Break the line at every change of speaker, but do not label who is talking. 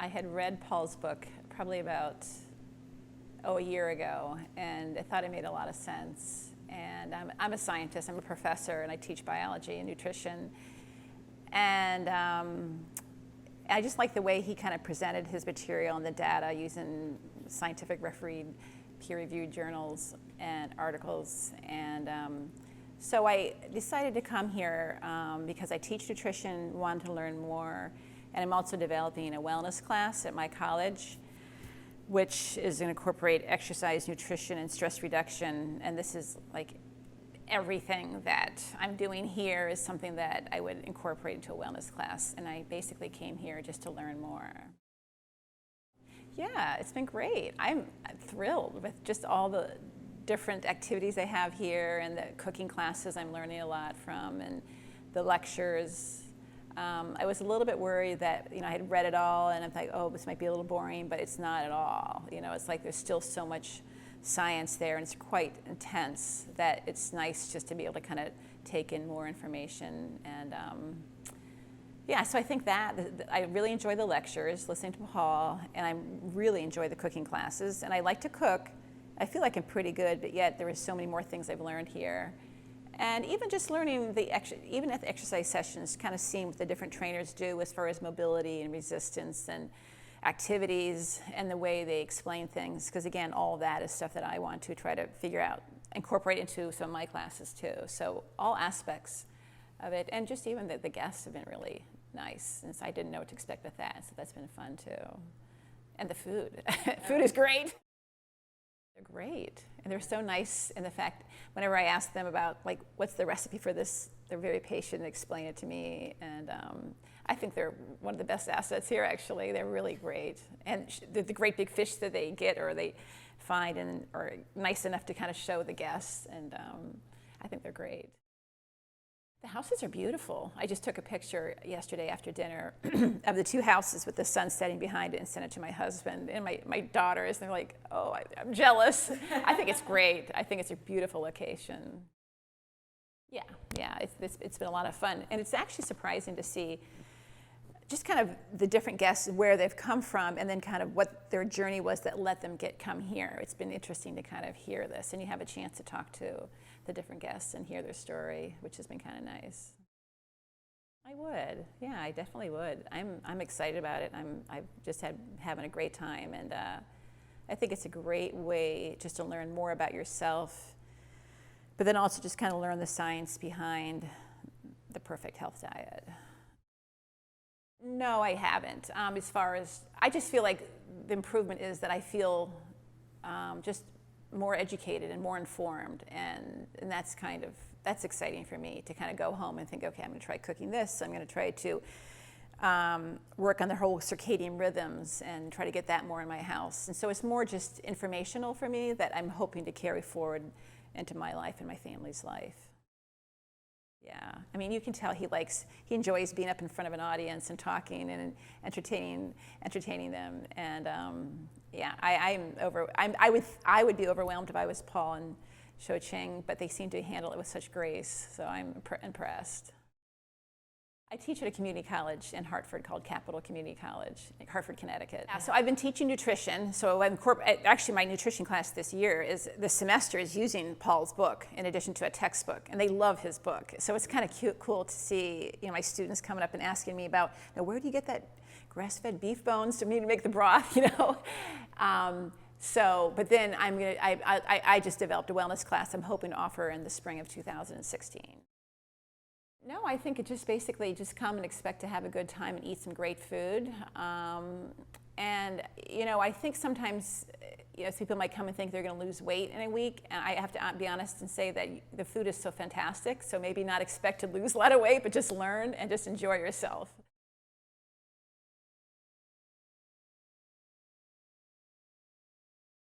I had read Paul's book probably about, a year ago, and I thought it made a lot of sense. And I'm a scientist, I'm a professor, and I teach biology and nutrition. And I just like the way he kind of presented his material and the data using scientific refereed, peer-reviewed journals and articles. And so I decided to come here because I teach nutrition, wanted to learn more, and I'm also developing a wellness class at my college, which is going to incorporate exercise, nutrition, and stress reduction. And this is like everything that I'm doing here is something that I would incorporate into a wellness class. And I basically came here just to learn more. Yeah, it's been great. I'm thrilled with just all the different activities I have here and the cooking classes I'm learning a lot from and the lectures. I was a little bit worried that, I had read it all and I'm like, oh, this might be a little boring, but it's not at all. It's like there's still so much science there and it's quite intense that it's nice just to be able to kind of take in more information. And yeah, so I think that I really enjoy the lectures, listening to Paul, and I really enjoy the cooking classes. And I like to cook. I feel like I'm pretty good, but yet there are so many more things I've learned here. And even just learning even at the exercise sessions, kind of seeing what the different trainers do as far as mobility and resistance and activities and the way they explain things. Because again, all of that is stuff that I want to try to figure out, incorporate into some of my classes too. So all aspects of it, and just even the guests have been really nice, since I didn't know what to expect with that. So that's been fun too. And the food, food is great. They're great, and they're so nice in the fact, whenever I ask them about, like, what's the recipe for this, they're very patient and explain it to me, and I think they're one of the best assets here, actually. They're really great, and the great big fish that they get or they find and are nice enough to kind of show the guests, and I think they're great. The houses are beautiful. I just took a picture yesterday after dinner of the two houses with the sun setting behind it and sent it to my husband and my daughters. And they're like, oh, I'm jealous. I think it's great. I think it's a beautiful location. Yeah, it's been a lot of fun. And it's actually surprising to see just kind of the different guests, where they've come from, and then kind of what their journey was that let them come here. It's been interesting to kind of hear this, and you have a chance to talk to the different guests and hear their story, which has been kind of nice. I would, yeah, I definitely would. I'm excited about it. I've just having a great time, and I think it's a great way just to learn more about yourself, but then also just kind of learn the science behind the perfect health diet. No, I haven't. As far as, I just feel like the improvement is that I feel just more educated and more informed, and that's exciting for me to kind of go home and think, okay, I'm going to try cooking this. I'm going to try to work on the whole circadian rhythms and try to get that more in my house. And so it's more just informational for me that I'm hoping to carry forward into my life and my family's life. Yeah, I mean, you can tell he enjoys being up in front of an audience and talking and entertaining them. And yeah, I would be overwhelmed if I was Paul and Shou Ching, but they seem to handle it with such grace. So I'm impressed. I teach at a community college in Hartford called Capital Community College, in Hartford, Connecticut. So I've been teaching nutrition. So actually my nutrition class this year this semester is using Paul's book in addition to a textbook, and they love his book. So it's kind of cool to see my students coming up and asking me about, where do you get that grass-fed beef bones to make the broth, but then I just developed a wellness class I'm hoping to offer in the spring of 2016. No, I think it just basically come and expect to have a good time and eat some great food. And I think sometimes people might come and think they're going to lose weight in a week, and I have to be honest and say that the food is so fantastic, so maybe not expect to lose a lot of weight, but just learn and just enjoy yourself.